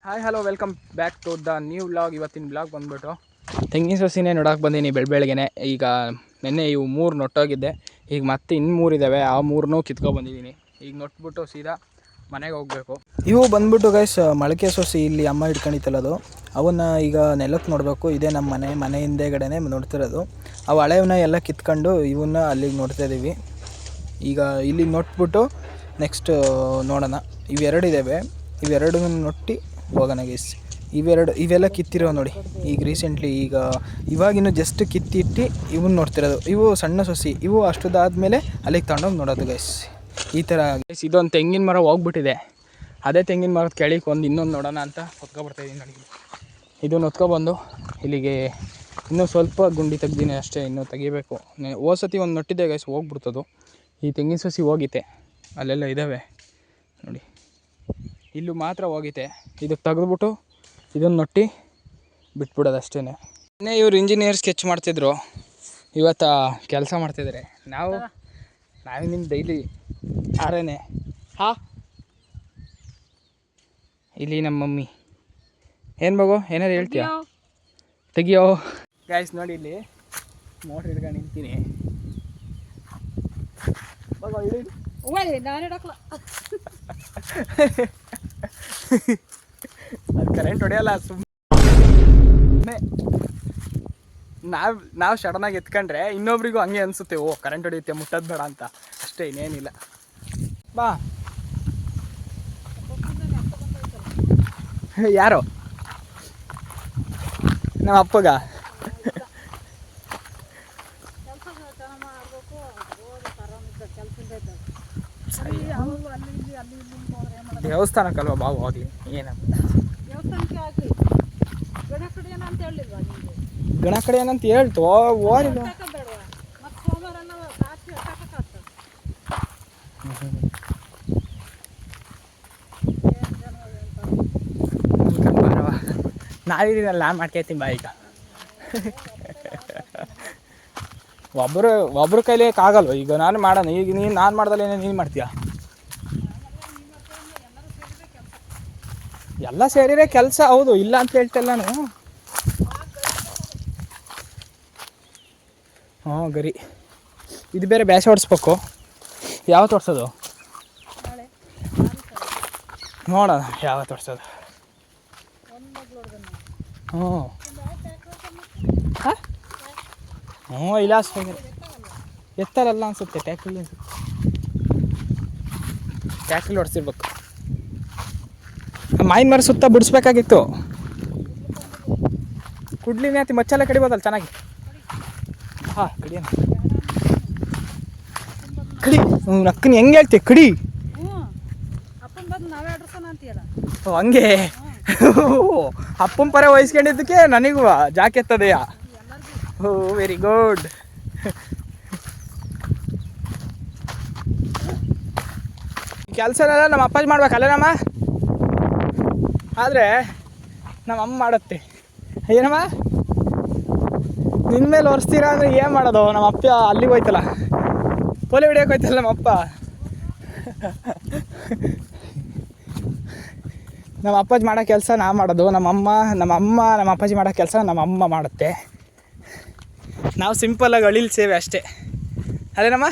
Hi hello welcome back to the new vlog. ಇವತ್ತಿನ vlog ಬಂದ್ಬಿಟ್ಟು ತೆಂಗಿನ ಸಸಿನೇ ನೋಡೋಕೆ ಬಂದೀನಿ ಬೆಳಗ್ಗೆನೆ. ಈಗ ನೆನ್ನೆ ಇವು 3 ನೊಟ್ಟೋಗಿದ್ದೆ, ಈಗ ಮತ್ತೆ ಇನ್ನು 3 ಇದ್ದಾವೆ. ಆ 3ನೂ ಕಿತ್ಕೊಬಂದಿದ್ದೀನಿ. ಈಗ ನೊಟ್ಬಿಟ್ಟು ಸೀದಾ ಮನೆಗೆ ಹೋಗಬೇಕು. ಇವು ಬಂದ್ಬಿಟ್ಟು ಗೈಸ್ ಮೊಳಕೆ ಸೊಸಿ ಇಲ್ಲಿ ಅಮ್ಮ ಹಿಡ್ಕೊಂಡಿತ್ತಲ್ಲ ಅದು, ಅವನ್ನ ಈಗ ನೆಲಕ್ಕೆ ನೋಡಬೇಕು. ಇದೇ ನಮ್ಮ ಮನೆ ಹಿಂದೆಗಡೆನೇ ನೋಡ್ತಿರೋದು. ಅವು ಹಳೆಯವನ್ನ ಎಲ್ಲ ಕಿತ್ಕೊಂಡು ಇವನ್ನ ಅಲ್ಲಿಗೆ ನೋಡ್ತಾ ಇದ್ದೀವಿ. ಈಗ ಇಲ್ಲಿ ನೋಟ್ಬಿಟ್ಟು ನೆಕ್ಸ್ಟ್ ನೋಡೋಣ. ಇವೆರಡಿದ್ದಾವೆ, ಇವೆರಡನ್ನು ನೊಟ್ಟಿ ಹೋಗೋಣ ಗೈಸ್. ಇವೆಲ್ಲ ಕಿತ್ತಿರೋ ನೋಡಿ. ಈಗ ರೀಸೆಂಟ್ಲಿ ಇವಾಗಿನ್ನು ಜಸ್ಟ್ ಕಿತ್ತಿಟ್ಟು ಇವನ್ನ ನೋಡ್ತಿರೋದು. ಇವು ಸಣ್ಣ ಸೊಸಿ, ಇವು ಅಷ್ಟದಾದ್ಮೇಲೆ ಅಲ್ಲಿಗೆ ತಗೊಂಡೋಗಿ ನೋಡೋದು ಗೈಸ್. ಈ ಥರ ಗೈಸ್. ಇದೊಂದು ತೆಂಗಿನ ಮರ ಹೋಗ್ಬಿಟ್ಟಿದೆ. ಅದೇ ತೆಂಗಿನ ಮರದ ಕೆಳಗೆ ಇನ್ನೊಂದು ನೋಡೋಣ ಅಂತ ಹೊತ್ಕೊಬರ್ತಾಯಿದ್ದೀನಿ. ನನಗೆ ಇದನ್ನು ಹೊತ್ಕೊಬಂದು ಇಲ್ಲಿಗೆ ಇನ್ನೂ ಸ್ವಲ್ಪ ಗುಂಡಿ ತೆಗ್ದೀನಿ ಅಷ್ಟೇ, ಇನ್ನೂ ತೆಗಿಬೇಕು. ಹೋಸತಿ ಒಂದು ನೊಟ್ಟಿದ್ದೆ ಗೈಸ್, ಹೋಗ್ಬಿಡ್ತದು. ಈ ತೆಂಗಿನ ಸಸಿ ಹೋಗಿತ್ತೆ, ಅಲ್ಲೆಲ್ಲ ಇದ್ದಾವೆ ನೋಡಿ. ಇಲ್ಲೂ ಮಾತ್ರ ಹೋಗಿತ್ತೆ. ಇದಕ್ಕೆ ತೆಗೆದ್ಬಿಟ್ಟು ಇದನ್ನು ನೊಟ್ಟಿ ಬಿಟ್ಬಿಡೋದು ಅಷ್ಟೇ. ಇನ್ನೇ ಇವ್ರು ಇಂಜಿನಿಯರ್ ಸ್ಕೆಚ್ ಮಾಡ್ತಿದ್ರು, ಇವತ್ತು ಕೆಲಸ ಮಾಡ್ತಿದ್ದಾರೆ. ನಾವಿನ್ನಿಂದ ಡೈಲಿ ಆರೇನೆ. ಇಲ್ಲಿ ನಮ್ಮ ಮಮ್ಮಿ ಏನು ಮಗು ಏನಾರು ಹೇಳ್ತೀಯ? ತೆಗಿಯೋ ಗಾಯ್ಸ್. ನೋಡಿ ಇಲ್ಲಿ ಮೋಟ್ರ್ ಹಿಡ್ಕೊಂಡು ನಿಂತೀನಿ. ಅದು ಕರೆಂಟ್ ಹೊಡೆಯಲ್ಲ, ಸುಮ್ಮನೆ ನಾವು ಸಡನ್ನಾಗಿ ಎತ್ಕೊಂಡ್ರೆ ಇನ್ನೊಬ್ರಿಗೂ ಹಂಗೆ ಅನಿಸುತ್ತೆ, ಓ ಕರೆಂಟ್ ಹೊಡೆಯುತ್ತೆ ಮುಟ್ಟೋದು ಬೇಡ ಅಂತ ಅಷ್ಟೇ, ಇನ್ನೇನಿಲ್ಲ. ಬಾ. ಯಾರು? ನಮ್ಮ ಅಪ್ಪಗ. ದೇವಸ್ಥಾನಕ್ಕಲ್ವ ಬಾವು ಹೋಗ್ಲಿ, ಏನಂತ ಗಣ ಕಡೆ ಏನಂತ ಹೇಳ್ತು. ಓದಿಲ್ಲ ನಾವಿದ್ದೀನಲ್ಲ, ನಾನು ಮಾಡ್ಕೊಳ್ತೀನಿ ಬಾ. ಈಗ ಒಬ್ಬರು ಕೈಲಿ ಆಗಲ್ವ? ಈಗ ನಾನು ಮಾಡೋಣ. ಈಗ ನಾನು ಮಾಡ್ದಲ್ಲ ನೀನು ಮಾಡ್ತೀಯ? ಎಲ್ಲ ಸೇರಿರೇ ಕೆಲಸ. ಹೌದು, ಇಲ್ಲ ಅಂತ ಹೇಳ್ತಿಲ್ಲ ನಾನು. ಗರಿ ಇದು ಬೇರೆ ಬ್ಯಾಸೆ ಹೊಡಿಸ್ಬೇಕು. ಯಾವತ್ತು ಹೊಡ್ಸೋದು ನೋಡೋಣ, ಯಾವತ್ತು ಹೊಡ್ಸೋದು. ಇಲ್ಲ ಎತ್ತರಲ್ಲ ಅನ್ಸುತ್ತೆ. ಟ್ಯಾಕ್ಟ್ರಲ್ಲಿ ಹೊಡ್ಸಿರ್ಬೇಕು. ಮಾಯಿನ ಮರ ಸುತ್ತ ಬಿಡಿಸ್ಬೇಕಾಗಿತ್ತು. ಕುಡ್ಲಿ ಮ್ಯಾತಿ ಮಚ್ಚೆಲ್ಲ ಕಡಿಬೋದಲ್ಲ ಚೆನ್ನಾಗಿ. ಕಡಿಯೋಣ. ಕಡಿ ಅಕ್ಕನ ಹೆಂಗೆ ಹೇಳ್ತೀಯ? ಕಡಿ. ಹಂಗೆ ಅಪ್ಪನ ಪರ ವಹಿಸ್ಕೊಂಡಿದ್ದಕ್ಕೆ ನನಗೂ ಜಾಕೆತ್ತದೆಯಾ? Very good. ಕೆಲಸನೆಲ್ಲ ನಮ್ಮ ಅಪ್ಪಾಜಿ ಮಾಡ್ಬೇಕಲ್ಲ ನಮ್ಮ, ಆದರೆ ನಮ್ಮಮ್ಮ ಮಾಡುತ್ತೆ. ಏನಮ್ಮ ನಿನ್ನ ಮೇಲೆ ಒರೆಸ್ತೀರಾ ಅಂದರೆ ಏನು ಮಾಡೋದು? ನಮ್ಮ ಅಪ್ಪ ಅಲ್ಲಿಗೆ ಹೋಯ್ತಲ್ಲ, ಪೋಲಿ ಹೊಡಿಯೋಕೆ ಹೋಯ್ತಲ್ಲ ನಮ್ಮಪ್ಪ. ನಮ್ಮ ಅಪ್ಪಾಜಿ ಮಾಡೋ ಕೆಲಸ ನಾ ಮಾಡೋದು, ನಮ್ಮ ಅಪ್ಪಾಜಿ ಮಾಡೋ ಕೆಲಸ ನಮ್ಮಮ್ಮ ಮಾಡುತ್ತೆ. ನಾವು ಸಿಂಪಲ್ಲಾಗಿ ಅಳಿಲ್ ಸೇವೆ ಅಷ್ಟೇ, ಅದೇನಮ್ಮ.